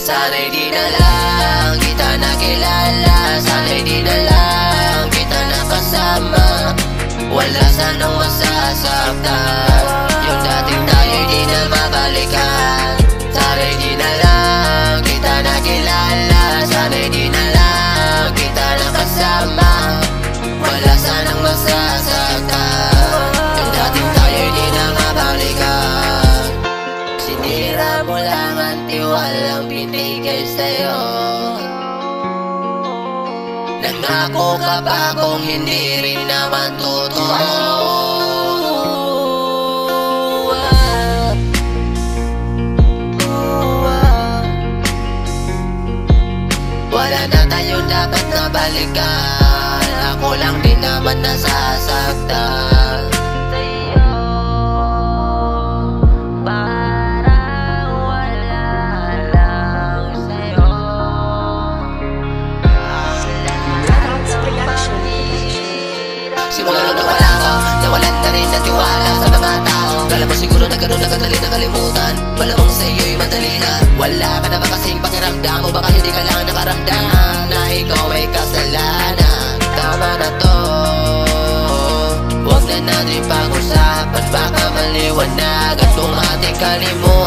Sana'y di na lang kita nakilala, sana'y di na lang kita nakasama. Wala sanang masasaktan, yung dating tayo'y di na mabalikan. Sana'y di na lang kita nakilala, sana'y di na lang kita nakasama. Wala sanang masasaktan, yung dating tayo'y di na mabalikan. Sinira mo lang ang tiwalang binigay sa'yo. Nangako ka ba kung hindi rin naman totoo? Wala na tayong dapat na balikan, ako lang din naman nasasaktan. Simula nung nawala ka, nawalan na rin ang tiwala sa mga tao. Kala mo siguro na ganun na kadali na kalimutan, malamang sa'yo'y madali na. Wala ka na ba kasing pakiramdam, o baka hindi ka lang nakaramdam na ikaw ay kasalanan. Tama na to, huwag na natin pag-usapan, baka maliwanag at kung ating kalimutan.